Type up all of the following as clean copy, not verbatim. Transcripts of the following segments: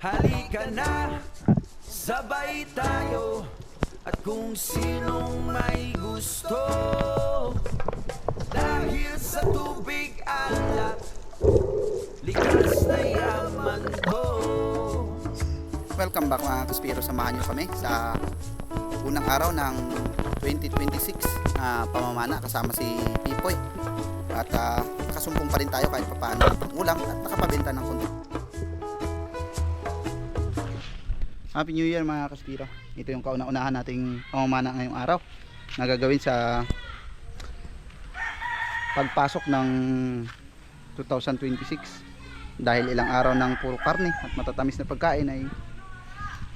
Halika na, sabay tayo. At kung sinong may gusto, dahil sa tubig alat, likas na yaman ko. Welcome back mga Kaspiro, samahan nyo kami sa unang araw ng 2026 na pamamana kasama si Pipoy. At nakasumpong pa rin tayo kahit papaano ng ulam at nakapabenta ng konti. Happy New Year mga Kaspiro. Ito yung kauna-unahan nating pamamana ngayong araw na gagawin sa pagpasok ng 2026. Dahil ilang araw ng puro karne at matatamis na pagkain, ay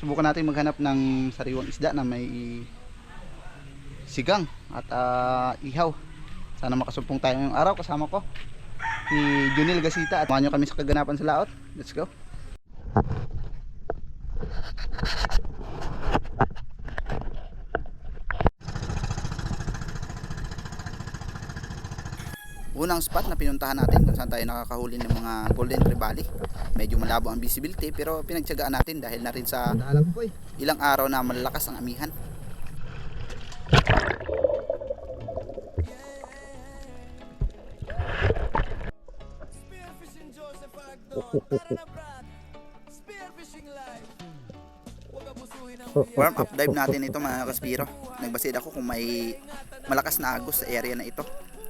subukan natin maghanap ng sariwang isda na may sigang at ihaw. Sana makasumpong tayo ngayong araw. Kasama ko si Junil Gasita at samahan nyo kami sa kaganapan sa laot. Let's go. Unang spot na pinuntahan natin kung saan tayo nakakahuli ng mga golden trevally. Medyo malabo ang visibility pero pinagtiyagaan natin dahil na rin sa ilang araw na malalakas ang amihan. Warm up dive natin ito mga Kaspiro. Nagbasid ako kung may malakas na agos sa area na ito.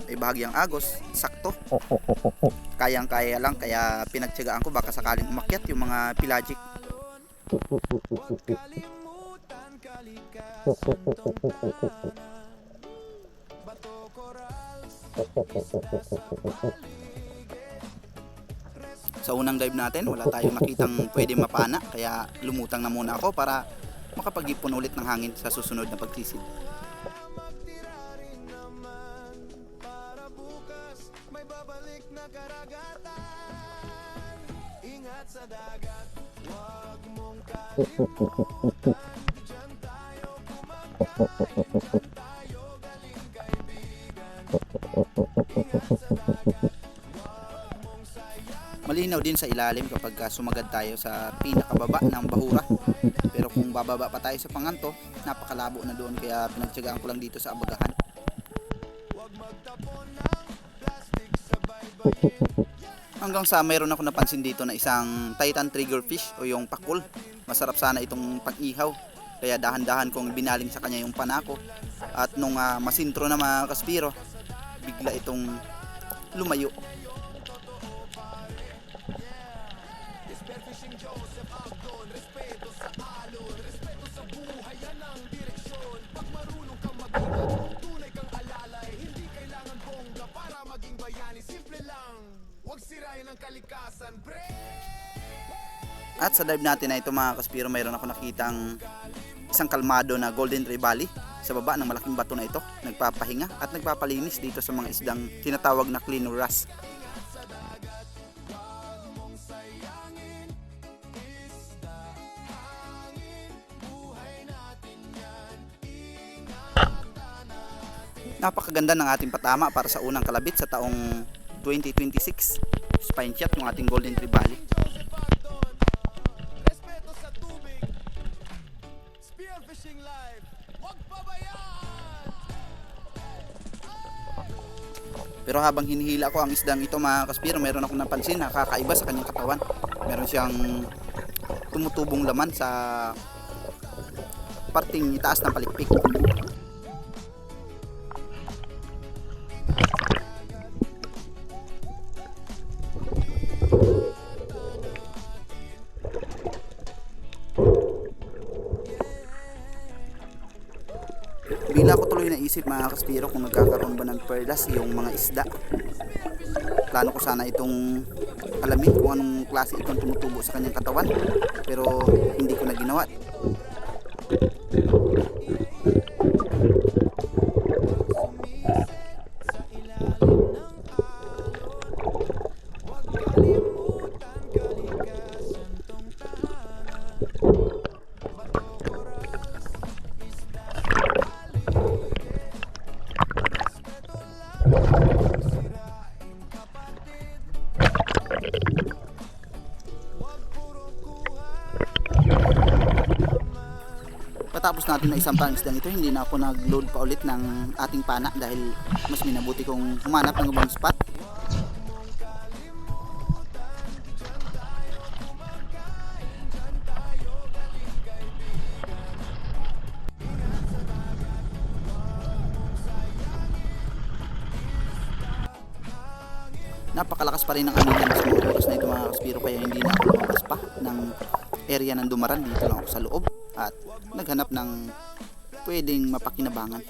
May bahagyang agos, sakto. Kayang-kaya lang, kaya pinagtiyagaan ko baka sakaling umakyat yung mga pelagic. Sa unang dive natin, wala tayong nakitang pwede mapana, kaya lumutang na muna ako para makapag-ipon ulit ng hangin sa susunod na pagsisid. Malinaw din sa ilalim kapag sumagad tayo sa pinakababa ng bahura. Pero kung bababa pa tayo sa panganto, napakalabo na doon, kaya pinagtiyagaan ko lang dito sa abagahan. Hanggang sa mayroon ako napansin dito na isang Titan triggerfish o yung pakul. Masarap sana itong pag-ihaw, kaya dahan-dahan kong binaling sa kanya yung panako. At nung masintro na mga Kaspiro, bigla itong lumayo. At sa dive natin na ito mga Kaspiro, mayroon ako nakitang isang kalmado na golden trevally sa baba ng malaking bato na ito. Nagpapahinga at nagpapalinis dito sa mga isdang tinatawag na clean wrasse. Napakaganda ng ating patama para sa unang kalabit sa taong 2026. Spine shot yung ating golden trevally. Pero habang hinihila ko ang isdang ito mga Kaspiro, meron akong napansin na kakaiba sa kanyang katawan. Meron siyang tumutubong laman sa parting itaas ng palikpik. Bila ko tuloy naisip mga Kaspiro kung nagkakaroon ba ng perlas yung mga isda. Plano ko sana itong alamin kung anong klase itong tumutubo sa kanyang katawan, pero hindi ko na ginawa. Patapos natin na isang pangisdang ito, hindi na ako nag-load pa ulit ng ating pana dahil mas minabuti kong humanap ng ibang spot. Napakalakas pa rin ang anihan sa mga oras na ito mga kaspiro, kaya hindi na ako lumabas pa ng area ng Dumaran. Dito lang ako sa loob at naghanap ng pwedeng mapakinabangan.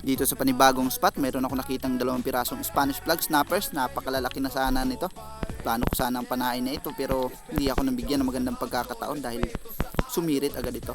Dito sa panibagong spot, mayroon ako nakitang 2 pirasong Spanish flag snappers. Napakalalaki na sana nito. Plano ko sana ang panain na ito, pero hindi ako nabigyan ng magandang pagkakataon dahil sumirit agad ito.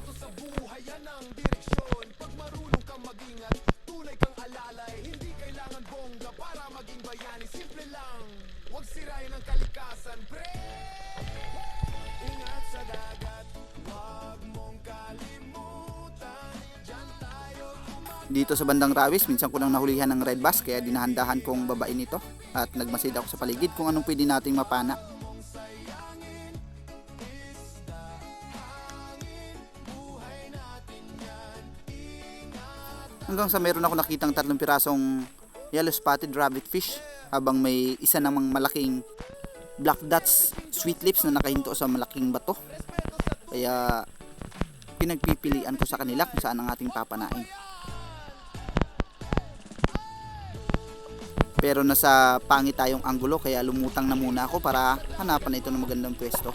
Dito sa bandang Rawis, minsan ko lang nahulihan ng red bass, kaya dinahandahan kong babain ito at nagmasid ako sa paligid kung anong pwede nating mapana. Hanggang sa meron ako nakitang 3 pirasong yellow spotted rabbit fish, habang may isa namang malaking black dots sweet lips na nakahinto sa malaking bato. Kaya pinagpipilian ko sa kanila kung saan ang ating papanain. Pero nasa pangit tayong anggulo, kaya lumutang na muna ako para hanapan ito ng magandang pwesto.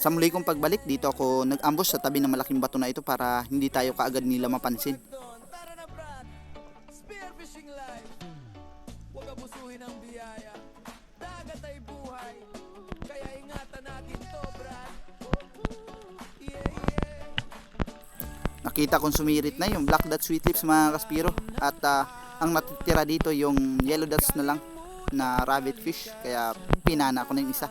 Sa muli kong pagbalik, dito ako nag-ambush sa tabi ng malaking bato na ito para hindi tayo kaagad nila mapansin. Nakita kong sumirit na yung black dot sweet lips mga kaspiro, at ang natitira dito yung yellow dots na lang na rabbit fish, kaya pinana ko na yung isa.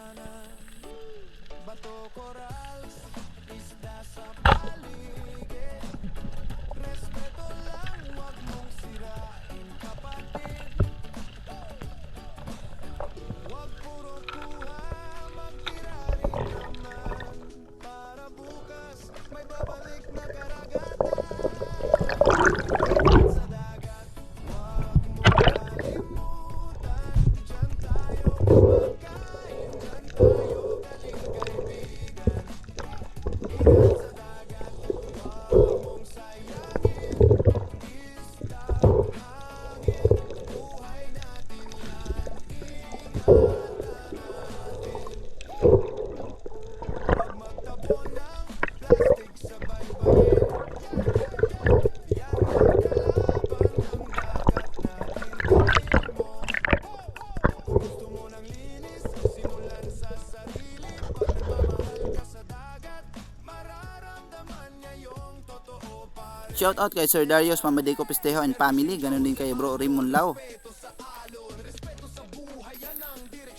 Shout out kay Sir Darius, Mama Deco Pestejo and family, ganun din kay Bro Raymond Lau.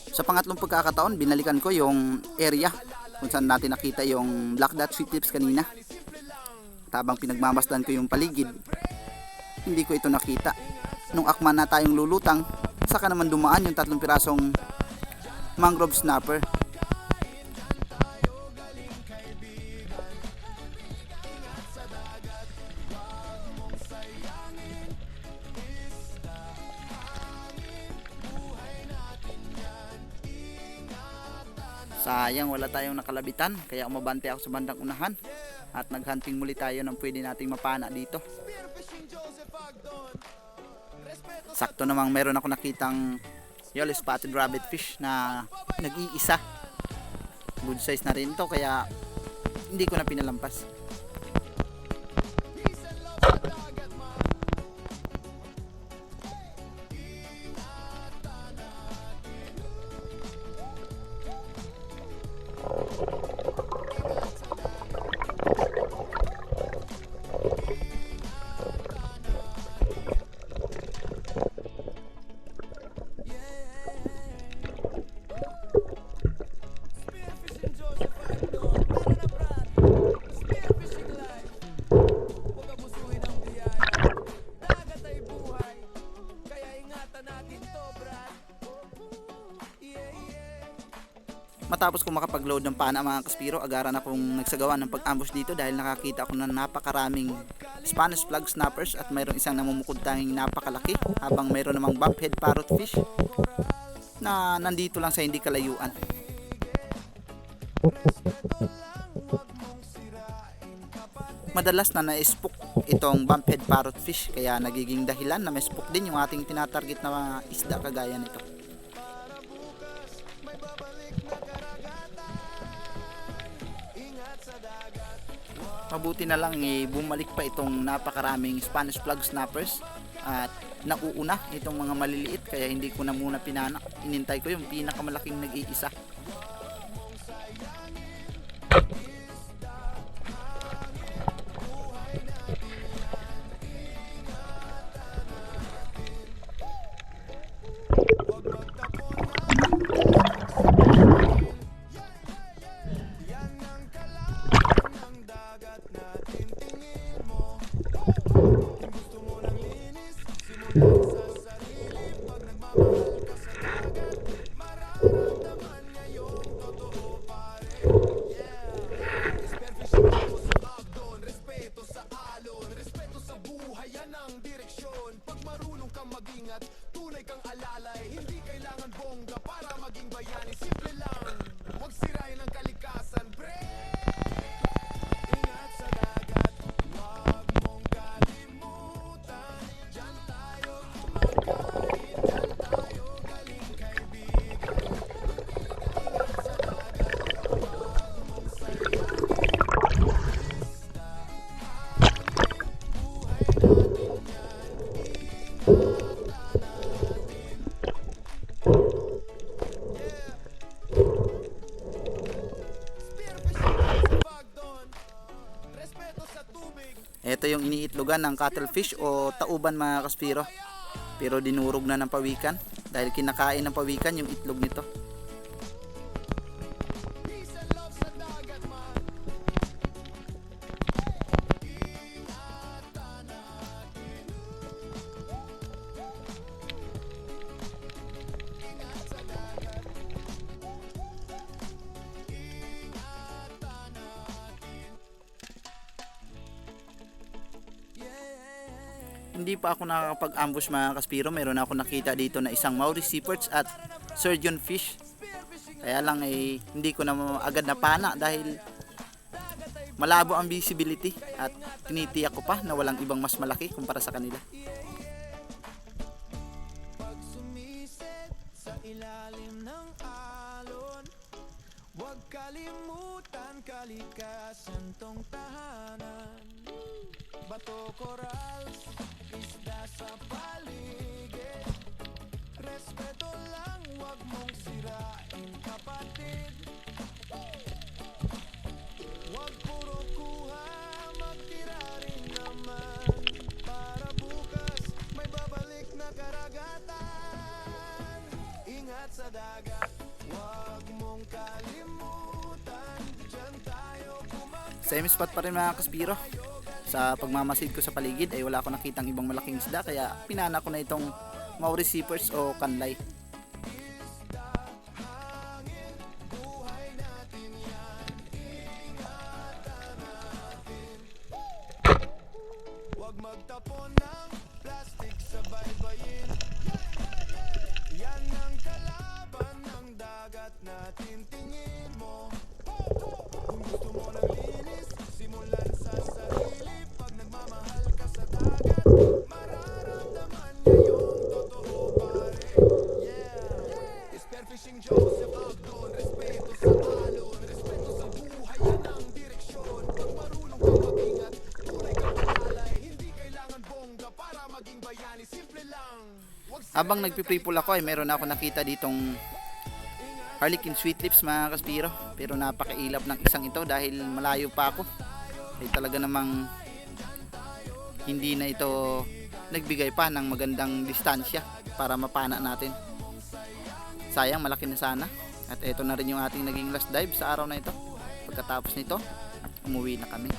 Sa pangatlong pagkakataon, binalikan ko yung area kung saan natin nakita yung black dot sweet lips kanina. Tabang pinagmamasdan ko yung paligid, hindi ko ito nakita. Nung akma na tayong lulutang, saka naman dumaan yung 3 pirasong mangrove snapper. Sayang wala tayong nakalabitan, kaya umabante ako sa bandang unahan at naghunting muli tayo ng pwede nating mapana dito. Sakto namang meron ako nakitang yellow spotted rabbit fish na nag-iisa. Good size na rin to, kaya hindi ko na pinalampas. Matapos ko makapag-load ng pana mga kaspiro, agaran akong nagsagawa ng pag-ambush dito dahil nakakita ako ng napakaraming Spanish flag snappers at mayroong isang namumukod tanging napakalaki, habang mayroon namang bumphead parrotfish na nandito lang sa hindi kalayuan. Madalas na na-spook itong bumphead parrotfish, kaya nagiging dahilan na ma-spook din yung ating tinatarget na mga isda kagaya nito. Mabuti na lang bumalik pa itong napakaraming Spanish flag snappers at nauuna itong mga maliliit, kaya hindi ko na muna pinanak. Inintay ko yung pinakamalaking nag-iisa. Ito yung iniitlogan ng cuttlefish o tauban mga kaspiro, pero dinurog na ng pawikan dahil kinakain ng pawikan yung itlog nito. Hindi pa ako nakakapag-ambush mga kaspiro, meron ako nakita dito na isang Maurice seaperch at surgeon fish. Kaya lang hindi ko na agad na pana dahil malabo ang visibility at tinitiyak ko pa na walang ibang mas malaki kumpara sa kanila. Pag sumiset sa ilalim ng alon, huwag kalimutan kalikasan tong tahanan. Bato, corals, isda sa paligid, respeto lang, huwag mong sirain kapatid. Huwag puro kuha, magtira rin naman, para bukas may babalik na karagatan. Ingat sa dagat, huwag mong kalimutan, dyan tayo kumakain. Same spot pa rin mga kaspiro. Sa pagmamasid ko sa paligid ay wala ko nakitang ibang malaking isda, kaya pinana ko na itong Maurice seaperch o kanlay. Huwag magtapon ng plastic sa baybayin. Yan ang kalaban ng dagat natin, tingin mo. Kung gusto mo ng linis, simulan sa sarili. Pag nagmamahal ka sa dagat, mararamdaman niya yung totoo, pare. Yeah, Spearfishing Joseph Agdon, respeto sa alon, respeto sa buhay, yan ang direksyon. Pag marunong kang mag-ingat, tunay kang mahalay. Hindi kailangan bongga para maging bayani, simple lang. Habang nagpipripul ako ay meron ako nakita ditong Harlequin sweet lips mga kaspiro, pero napakailap ng isang ito dahil malayo pa ako. Ay talaga namang hindi na ito nagbigay pa ng magandang distansya para mapana natin. Sayang, malaki na sana. At ito na rin yung ating naging last dive sa araw na ito. Pagkatapos nito, umuwi na kami.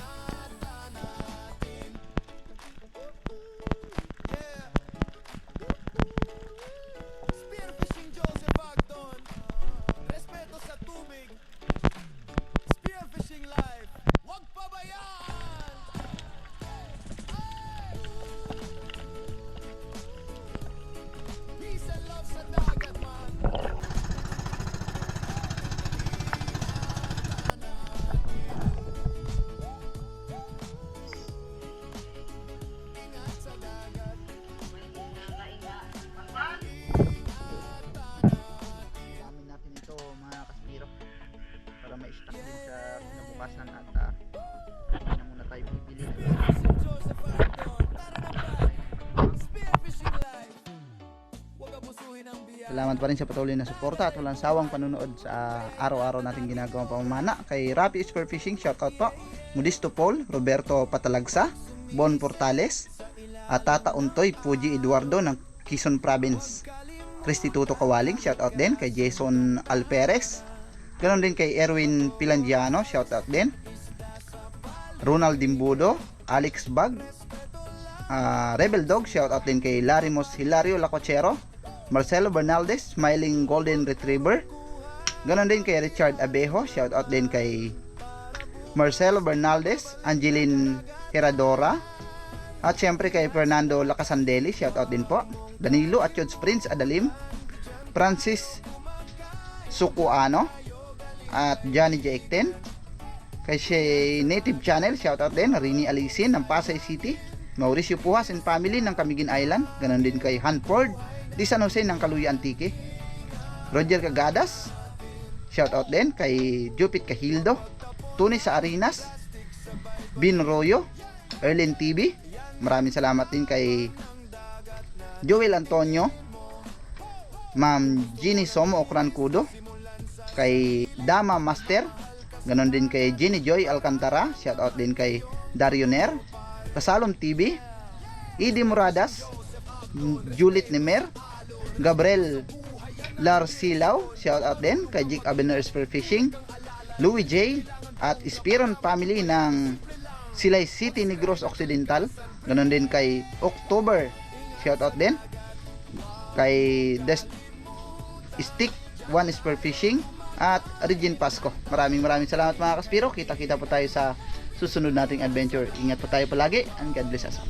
Spearfishing Joseph Agdon, respeto sa tubig. may stock din sa kinabukasan at hindi na muna tayo bibili. Joseph Ardon, spearfishing life. Huwag abusuhin ang biya. Salamat pa rin sa patuloy na suporta at walang sawang panunood sa araw-araw nating ginagawang pamamana. Kay Rapi Spearfishing, shoutout po. Modisto Paul, Roberto Patalagsa, Bon Portales, at Tata Untoy, Puji Eduardo ng Quezon Province. Cristituto Kawaling, shoutout din. Kay Jason Alperes, ganon din kay Erwin Pilandiano, shoutout din. Ronald Dimbudo, Alex Bag, Rebel Dog, shoutout din kay Larimos Hilario Lacochero, Marcelo Bernaldez, Smiling Golden Retriever, ganon din kay Richard Abejo, shoutout din kay Marcelo Bernaldez, Angeline Heradora, at syempre kay Fernando Lacasandeli, shoutout din po. Danilo at Chods Prince Adalim, Francis Sukuano, at Johnny J. Kay Shay Native Channel, shoutout din. Rini Alisin ng Pasay City, Mauricio Pujas and family ng Camiguin Island, ganon din kay Hanford Di San Jose ng Kaluya Antique, Roger Cagadas, shoutout din kay Jupit Kahildo, Tony sa Arinas, Bin Royo, Erlin TV, maraming salamat din kay Joel Antonio, Ma'am Ginny Somo Okrankudo, kay Dama Master, ganon din kay Jenny Joy Alcantara, shoutout din kay Dario Ner, Kasalom TV, Idi Muradas, Juliet Nemer, Gabriel Larsilaw, shoutout din kay Jake Abener Spearfishing, Louis J. at Spiron family ng Silay City, Negros Occidental, ganon din kay October, shoutout din kay Stick One Spearfishing at Regine Pasco. Maraming salamat mga kaspiro. Kita-kita po tayo sa susunod nating adventure. Ingat po tayo palagi and God bless us.